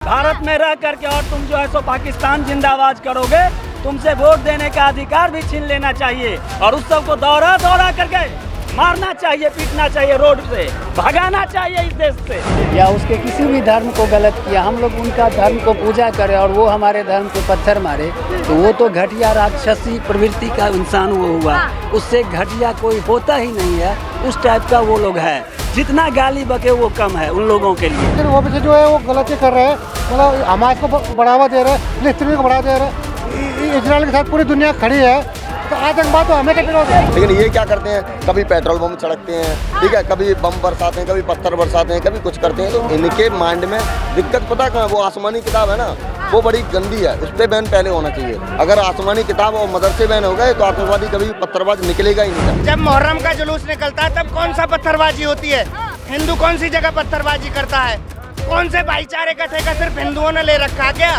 भारत में रह करके और तुम जो है सो पाकिस्तान जिंदाबाद करोगे, तुमसे वोट देने का अधिकार भी छीन लेना चाहिए और उस सबको दौड़ा दौड़ा करके मारना चाहिए, पीटना चाहिए, रोड से भगाना चाहिए इस देश से। या उसके किसी भी धर्म को गलत किया, हम लोग उनका धर्म को पूजा करें और वो हमारे धर्म पे पत्थर मारे, तो वो तो घटिया राक्षसी प्रवृत्ति का इंसान वो हुआ। उससे घटिया कोई होता ही नहीं है, उस टाइप का वो लोग है। जितना गाली बके वो कम है उन लोगों के लिए। लेकिन वो पीछे जो है वो गलती कर रहे हैं, मतलब हमारे को बढ़ावा दे रहे हैं, फिलिस्तीन को बढ़ावा दे रहे हैं। इजराइल के साथ पूरी दुनिया खड़ी है, तो आतंकवाद तो हमें क्या होता है। लेकिन ये क्या करते हैं, कभी पेट्रोल बम छिड़कते हैं, ठीक है, कभी बम बरसाते हैं, कभी पत्थर बरसाते हैं, कभी कुछ करते हैं। तो इनके माइंड में दिक्कत पता कहाँ, वो आसमानी किताब है ना, वो बड़ी गंदी है, उस पर बैन पहले होना चाहिए। अगर आसमानी किताब और मदरसे बैन हो गए तो आतंकवादी कभी पत्थरबाज निकलेगा ही नहीं। जब मुहर्रम का जुलूस निकलता है तब कौन सा पत्थरबाजी होती है? हिंदू कौन सी जगह पत्थरबाजी करता है? कौन से भाईचारे का ठेका सिर्फ हिंदुओं ने ले रखा है क्या?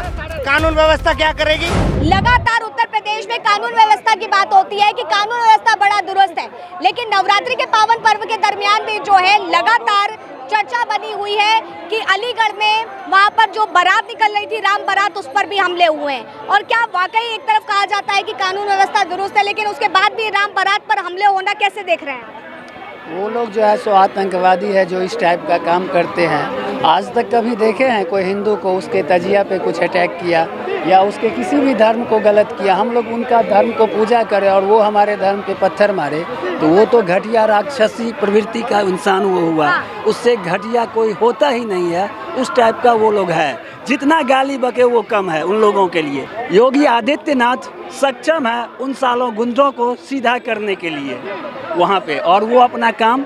कानून व्यवस्था क्या करेगी? लगातार उत्तर प्रदेश में कानून व्यवस्था की बात होती है कि कानून व्यवस्था बड़ा दुरुस्त है, लेकिन नवरात्रि के पावन पर्व के दरमियान भी जो है लगातार चर्चा बनी हुई है कि अलीगढ़ में वहां पर जो बारात निकल रही थी, राम बारात, उस पर भी हमले हुए हैं। और क्या वाकई एक तरफ कहा जाता है कि कानून व्यवस्था दुरुस्त है, लेकिन उसके बाद भी राम बारात पर हमले होना कैसे देख रहे हैं? वो लोग जो है सो आतंकवादी है जो इस टाइप का काम करते हैं। आज तक कभी देखे हैं कोई हिंदू को उसके तजिया पे कुछ अटैक किया या उसके किसी भी धर्म को गलत किया? हम लोग उनका धर्म को पूजा करें और वो हमारे धर्म पे पत्थर मारे, तो वो तो घटिया राक्षसी प्रवृत्ति का इंसान वो हुआ। उससे घटिया कोई होता ही नहीं है, उस टाइप का वो लोग है। जितना गाली बके वो कम है उन लोगों के लिए। योगी आदित्यनाथ सक्षम है उन सालों गुंजों को सीधा करने के लिए वहाँ पे, और वो अपना काम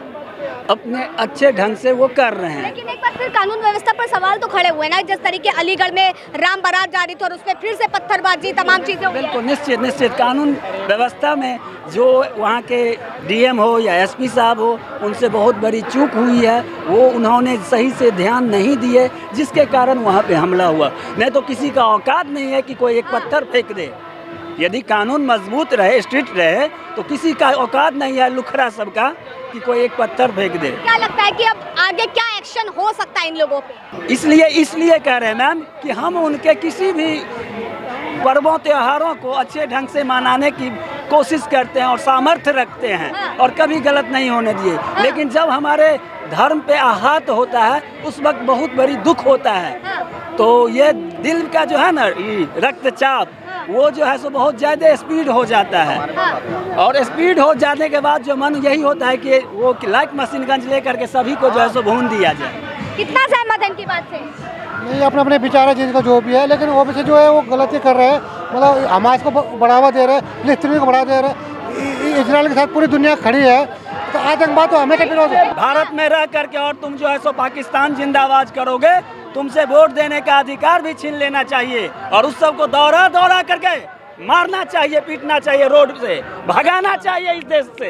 अपने अच्छे ढंग से वो कर रहे हैं। लेकिन एक बार फिर कानून व्यवस्था पर सवाल तो खड़े हुए ना, जिस तरीके अलीगढ़ में राम बारात जा रही थी और उस पर फिर से पत्थरबाजी, तमाम चीजें। बिल्कुल निश्चित कानून व्यवस्था में जो वहाँ के डीएम हो या एसपी साहब हो, उनसे बहुत बड़ी चूक हुई है। वो उन्होंने सही से ध्यान नहीं दिए, जिसके कारण वहाँ पे हमला हुआ। नहीं तो किसी का औकात नहीं है कि कोई एक पत्थर फेंक दे। यदि कानून मजबूत रहे, स्ट्रिक्ट रहे, तो किसी का औकात नहीं है लुखरा सबका कि कोई एक पत्थर फेंक दे। क्या लगता है कि अब आगे क्या एक्शन हो सकता है इन लोगों पे? इसलिए कह रहे हैं मैम कि हम उनके किसी भी पर्वों त्योहारों को अच्छे ढंग से मनाने की कोशिश करते हैं और सामर्थ्य रखते हैं और कभी गलत नहीं होने दिए। लेकिन जब हमारे धर्म पे आघात होता है उस वक्त बहुत बड़ी दुख होता है। तो ये दिल का जो है ना रक्तचाप, वो जो है सो बहुत ज़्यादा स्पीड हो जाता है। और स्पीड हो जाने के बाद जो मन यही होता है कि वो लाइक मशीनगंज लेकर के सभी को जो है सो भून दिया जाए। कितना सहमत है इनकी बात से? नहीं, अपने अपने विचार है जिनका जो भी है, लेकिन वो पीछे जो है वो गलती कर रहे हैं, मतलब हमारे को बढ़ावा दे रहे हैं, फिलिस्तीन को बढ़ावा दे रहे हैं। इजराइल के साथ पूरी दुनिया खड़ी है, तो आतंकवाद तो हमें क्या होता है। भारत में रह करके और तुम जो है सो पाकिस्तान जिंदाबाद करोगे, तुमसे वोट देने का अधिकार भी छीन लेना चाहिए और उस सबको दौड़ा दौड़ा करके मारना चाहिए, पीटना चाहिए, रोड से भगाना चाहिए इस देश से।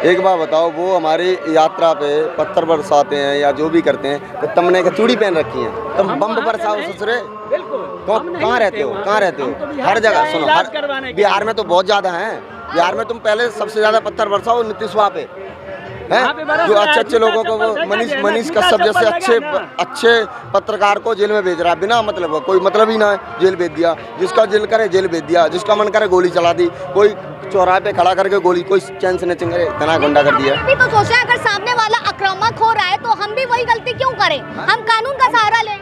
एक बात बताओ, वो हमारी यात्रा पे पत्थर बरसाते हैं या जो भी करते हैं, तो तुमने का चूड़ी पहन रखी है, तुम बम बरसाओ ससुरे। कहाँ रहते हो, कहाँ रहते हो? हर जगह सुनो, हर बिहार में तो बहुत ज्यादा है। बिहार में तुम पहले सबसे ज्यादा पत्थर बरसाओ नीतीश पे हैं, जो अच्छे लोगों को, वो मनीष कश्यप जैसे अच्छे पत्रकार को जेल में भेज रहा है बिना मतलब, कोई मतलब ही ना है, जेल भेज दिया। जिसका दिल करे जेल भेज दिया, जिसका मन करे गोली चला दी, कोई चौराहे पे खड़ा करके गोली, कोई चैन से नचेंगे, इतना गुंडा कर दिया। भी तो सोचा अगर सामने वाला आक्रामक हो रहा है तो हम भी वही गलती क्यों करें? हम कानून का सहारा लें।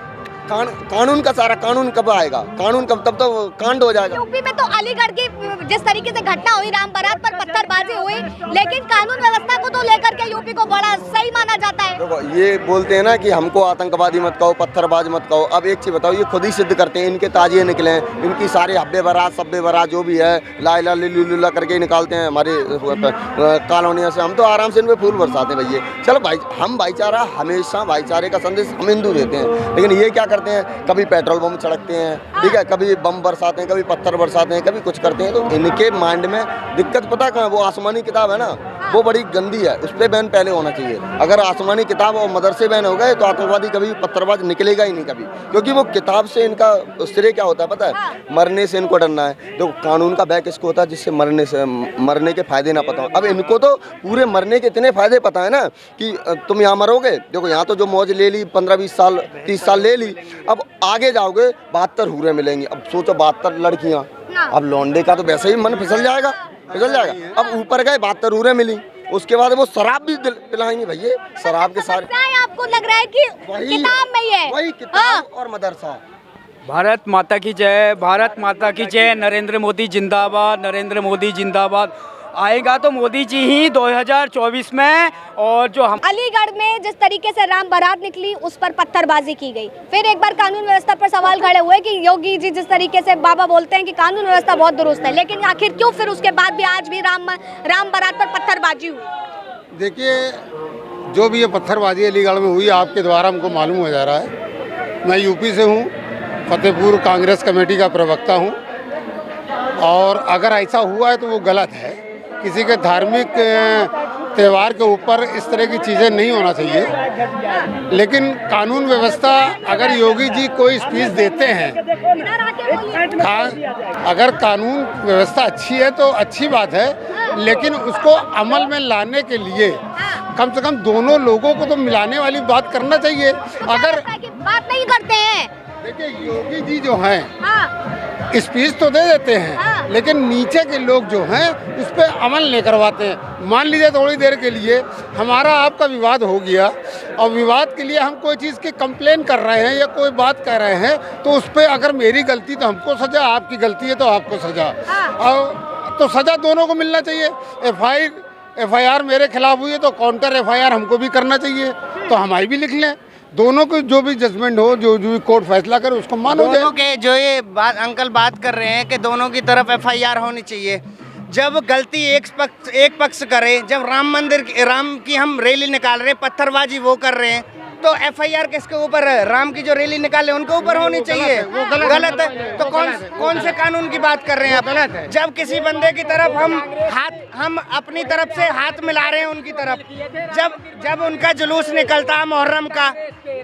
कानून का सारा, कानून कब आएगा? कानून कब? तब तो कांड हो जाएगा। यूपी में तो अलीगढ़ की जिस तरीके से घटना हुई, राम बारात पर पत्थरबाजी हुई, लेकिन कानून व्यवस्था को तो लेकर के यूपी को बड़ा सही माना जाता है। देखो, ये बोलते हैं ना कि हमको आतंकवादी मत कहो, पत्थरबाज मत कहो। अब एक चीज बताओ, ये खुद ही सिद्ध करते हैं, इनके ताजिए निकले हैं, इनकी सारे हब्बे बारात सब्बे बारात जो भी है लाइला लिल्लुल्ला करके निकालते हैं हमारे कॉलोनियों से। हम तो आराम से इन पे फूल बरसाते हैं भैया। चलो भाई, हम भाईचारा, हमेशा भाईचारे का संदेश हम हिंदू देते हैं, लेकिन ये क्या करते हैं, कभी पेट्रोल बम छिड़कते हैं, ठीक है, कभी बम बरसाते हैं, कभी पत्थर बरसाते हैं, कभी कुछ करते हैं। तो इनके माइंड में दिक्कत पता कहाँ, वो आसमानी किताब है ना, वो बड़ी गंदी है, उस पर बैन पहले होना चाहिए। अगर आसमानी किताब और मदरसे बैन हो गए तो आतंकवादी कभी पत्थरबाज निकलेगा ही नहीं कभी, क्योंकि वो किताब से इनका श्रेय क्या होता है पता है, मरने से इनको डरना है। तो कानून का बैक इसको होता है जिससे मरने के फायदे ना पता हो। अब इनको तो पूरे मरने के इतने फायदे पता है ना कि तुम यहाँ मरोगे, देखो यहाँ तो जो मौज ले ली 15-20 साल 30 साल ले ली, अब आगे जाओगे 72 हूरें मिलेंगी। अब सोचो 72 लड़कियाँ, अब लौंडे का तो वैसे ही मन फिसल जाएगा। अब ऊपर गए 72 हूरें मिली, उसके बाद वो शराब भी पिलाएंगे भैया, शराब के सारे। आपको लग रहा है कि किताब में ही है? वही किताब और मदरसा। भारत माता की जय, भारत माता की जय। नरेंद्र मोदी जिंदाबाद, नरेंद्र मोदी जिंदाबाद। आएगा तो मोदी जी ही 2024 में। और जो हम अलीगढ़ में जिस तरीके से राम बारात निकली उस पर पत्थरबाजी की गई, फिर एक बार कानून व्यवस्था पर सवाल खड़े हुए कि योगी जी जिस तरीके से बाबा बोलते हैं कि कानून व्यवस्था बहुत दुरुस्त है, लेकिन आखिर क्यों फिर उसके बाद भी आज भी राम बारात पर पत्थरबाजी हुई? देखिए, जो भी ये पत्थरबाजी अलीगढ़ में हुई आपके द्वारा हमको मालूम हो जा रहा है। मैं यूपी से हूँ, फतेहपुर कांग्रेस कमेटी का प्रवक्ता हूँ, और अगर ऐसा हुआ है तो वो गलत है। किसी के धार्मिक त्यौहार के ऊपर इस तरह की चीज़ें नहीं होना चाहिए। लेकिन कानून व्यवस्था, अगर योगी जी कोई स्पीच देते हैं, अगर कानून व्यवस्था अच्छी है तो अच्छी बात है, लेकिन उसको अमल में लाने के लिए कम से कम दोनों लोगों को तो मिलाने वाली बात करना चाहिए। अगर बात नहीं करते हैं, देखिए योगी जी जो हैं स्पीच तो दे देते हैं, लेकिन नीचे के लोग जो हैं उस पर अमल नहीं करवाते हैं। मान लीजिए थोड़ी देर के लिए हमारा आपका विवाद हो गया, और विवाद के लिए हम कोई चीज़ की कंप्लेन कर रहे हैं या कोई बात कह रहे हैं, तो उस पर अगर मेरी गलती तो हमको सजा, आपकी गलती है तो आपको सजा, और तो सजा दोनों को मिलना चाहिए। FIR मेरे खिलाफ हुई है तो काउंटर FIR हमको भी करना चाहिए, तो हमारी भी लिख लें। दोनों को जो भी जजमेंट हो, जो भी कोर्ट फैसला करे उसको मानो जाए। दोनों के जो ये बात अंकल बात कर रहे हैं कि दोनों की तरफ FIR होनी चाहिए। जब गलती एक पक्ष करे, जब राम की हम रैली निकाल रहे हैं, पत्थरबाजी वो कर रहे हैं, तो FIR किसके ऊपर है? राम की जो रैली निकाले उनके ऊपर होनी चाहिए। वो गलत है तो कौन से कानून की बात कर रहे हैं आप? गलत है। जब किसी बंदे की तरफ हम अपनी तरफ से हाथ मिला रहे हैं उनकी तरफ, जब उनका जुलूस निकलता है मुहर्रम का,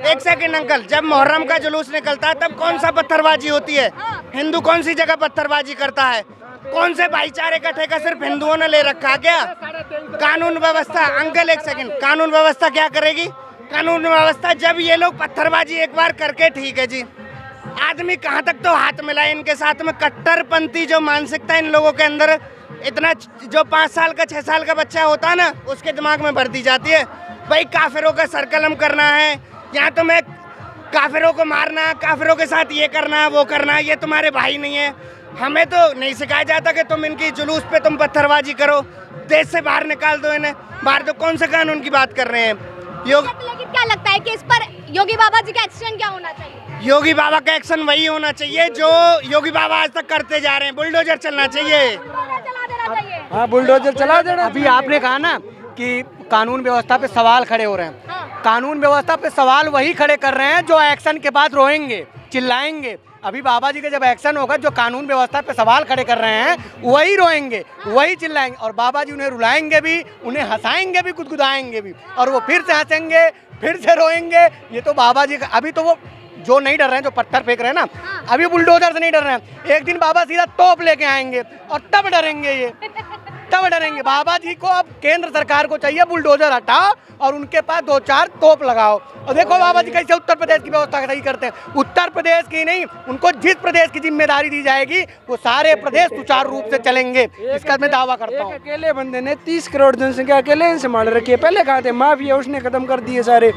एक सेकंड अंकल, जब मुहर्रम का जुलूस निकलता है तब कौन सा पत्थरबाजी होती है? हिंदू कौन सी जगह पत्थरबाजी करता है? कौन से भाईचारे का ठेका सिर्फ हिंदुओं ने ले रखा क्या? कानून व्यवस्था, अंकल एक सेकंड, कानून व्यवस्था क्या करेगी? कानून व्यवस्था जब ये लोग पत्थरबाजी एक बार करके, ठीक है जी, आदमी कहाँ तक तो हाथ मिलाए इनके साथ में। कट्टरपंथी जो मानसिकता इन लोगों के अंदर, इतना जो 5 साल का 6 साल का बच्चा होता है ना, उसके दिमाग में भर दी जाती है भाई काफिरों का सरकलम करना है, यहाँ तो मैं काफिरों को मारना, काफिरों के साथ ये करना वो करना, ये तुम्हारे भाई नहीं है। हमें तो नहीं सिखाया जाता कि तुम इनकी जुलूस पे तुम पत्थरबाजी करो, देश से बाहर निकाल दो इन्हें बाहर। तो कौन से कानून की बात कर रहे हैं? लेकिन क्या लगता है कि इस पर योगी बाबा जी का एक्शन क्या होना चाहिए? योगी बाबा का एक्शन वही होना चाहिए जो योगी बाबा आज तक करते जा रहे हैं। बुलडोजर चलना चाहिए। हाँ, बुलडोजर चला देना। अभी आपने कहा ना कि कानून व्यवस्था पे सवाल खड़े हो रहे हैं। कानून व्यवस्था पे सवाल वही खड़े कर रहे हैं जो एक्शन के बाद रोएंगे, चिल्लाएंगे। अभी बाबा जी का जब एक्शन होगा, जो कानून व्यवस्था पे सवाल खड़े कर रहे हैं वही रोएंगे, वही चिल्लाएंगे, और बाबा जी उन्हें रुलाएंगे भी, उन्हें हंसाएंगे भी, गुदगुदाएंगे भी, और वो फिर से हंसेंगे, फिर से रोएंगे। ये तो बाबा जी का, अभी तो वो जो नहीं डर रहे हैं, जो पत्थर फेंक रहे हैं ना, अभी बुलडोजर से नहीं डर रहे हैं। एक दिन बाबा सीधा तोप लेके आएंगे और तब डरेंगे, ये तब डरेंगे। बाबा जी को अब केंद्र सरकार को चाहिए बुलडोजर हटाओ और उनके पास 2-4 तोप लगाओ। और देखो बाबा जी कैसे उत्तर प्रदेश की व्यवस्था सही करते हैं। उत्तर प्रदेश की नहीं, उनको जिस प्रदेश की जिम्मेदारी दी जाएगी वो सारे प्रदेश सुचारू रूप से चलेंगे, इसका मैं दावा करता हूँ। अकेले बंदे ने 30 करोड़ जनसंख्या अकेले संभाल रखी है। पहले कहा थे माफिया, उसने खत्म कर दिए सारे,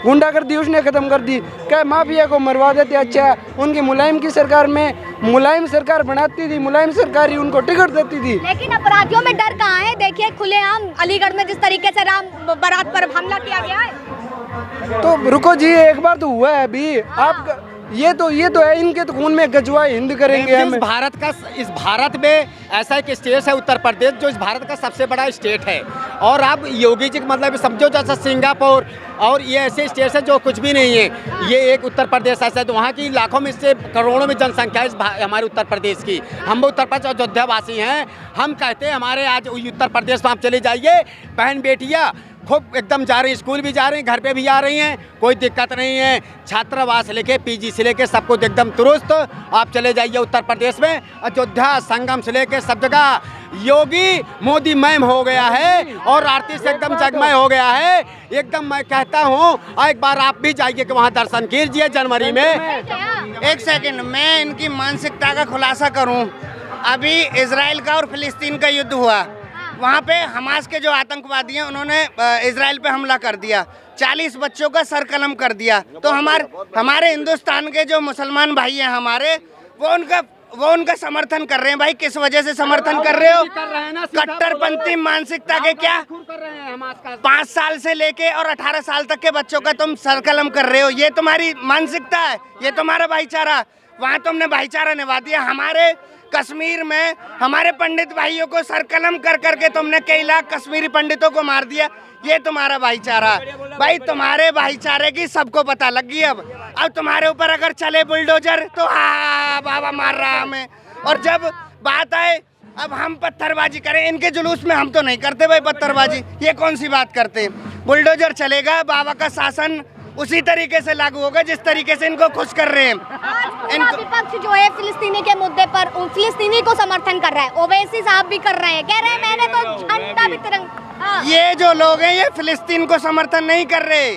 गुंडागर्दी उसने खत्म कर दी। क्या माफिया को मरवा देते? अच्छा, उनकी मुलायम की सरकार में मुलायम सरकार बनाती थी, मुलायम सरकार ही उनको टिकट देती थी। लेकिन अपराधियों में डर कहाँ है? देखिए खुलेआम अलीगढ़ में जिस तरीके से राम बारात पर हमला किया गया है। तो रुको जी, एक बार तो हुआ है अभी। आप ये तो है, इनके तो खून में गजवा हिंद करेंगे हम। इस भारत में ऐसा एक स्टेट है उत्तर प्रदेश जो इस भारत का सबसे बड़ा स्टेट है। और अब योगी जी मतलब समझो जैसा सिंगापुर और ये ऐसे स्टेट है जो कुछ भी नहीं है, ये एक उत्तर प्रदेश ऐसा है। तो वहाँ की लाखों में से करोड़ों में जनसंख्या है हमारे उत्तर प्रदेश की। हम उत्तर प्रदेश अयोध्या वासी हैं। हम कहते हैं हमारे आज उत्तर प्रदेश में आप चले जाइए, बहन बेटियाँ खूब एकदम जा रही हैं, स्कूल भी जा रही हैं, घर पे भी आ रही हैं, कोई दिक्कत नहीं है। छात्रावास लेके पीजी से लेके सब कुछ एकदम दुरुस्त। आप चले जाइए उत्तर प्रदेश में, अयोध्या संगम से लेके सब जगह योगी मोदी मैम हो गया है और आरती से एकदम जगमय हो गया है। एकदम मैं कहता हूँ एक बार आप भी जाइए कि वहाँ दर्शन कीजिए जनवरी में। एक सेकंड, मैं इनकी मानसिकता का खुलासा करूं। अभी इजराइल का और फिलिस्तीन का युद्ध हुआ, वहाँ पे हमास के जो आतंकवादी हैं उन्होंने इजराइल पे हमला कर दिया, 40 बच्चों का सर कलम कर दिया। तो हमारे हिंदुस्तान के जो मुसलमान भाई हैं हमारे, वो उनका समर्थन कर रहे हैं। भाई किस वजह से समर्थन कर रहे हो? कट्टरपंथी मानसिकता के क्या 5 साल से लेके और 18 साल तक के बच्चों का तुम सरकलम कर रहे हो, ये तुम्हारी मानसिकता है, ये तुम्हारा भाईचारा। वहाँ तुमने भाईचारा निभा दिया। हमारे कश्मीर में हमारे पंडित भाइयों को सरकलम कर करके तुमने कई लाख कश्मीरी पंडितों को मार दिया, ये तुम्हारा भाईचारा। भाई तुम्हारे भाईचारे की सबको पता लग गई। अब तुम्हारे ऊपर अगर चले बुलडोजर तो हाँ बाबा मार रहा हमें, और जब बात आए अब हम पत्थरबाजी करें, इनके जुलूस में हम तो नहीं करते भाई पत्थरबाजी, ये कौन सी बात करते। बुलडोजर चलेगा, बाबा का शासन उसी तरीके से लागू होगा जिस तरीके से इनको खुश कर रहे हैं। इनको विपक्ष जो है फिलिस्तीनी के मुद्दे पर फिलिस्तीनी को समर्थन कर रहा है, ओवैसी साहब भी कर रहे हैं, कह रहे हैं मैंने तो झंडा भी तिरंगा। ये जो लोग हैं ये फिलिस्तीन को समर्थन नहीं कर रहे,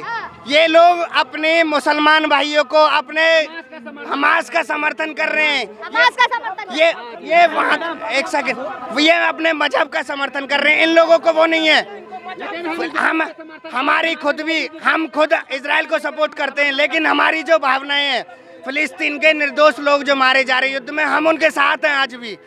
ये लोग अपने मुसलमान भाइयों को, अपने हमास का समर्थन कर रहे हैं। हमास का समर्थन, ये वहाँ एक सेकंड, ये अपने मजहब का समर्थन कर रहे हैं। इन लोगों को वो नहीं है। हम खुद इजराइल को सपोर्ट करते हैं, लेकिन हमारी जो भावनाएं हैं फिलिस्तीन के निर्दोष लोग जो मारे जा रहे युद्ध में, हम उनके साथ हैं आज भी।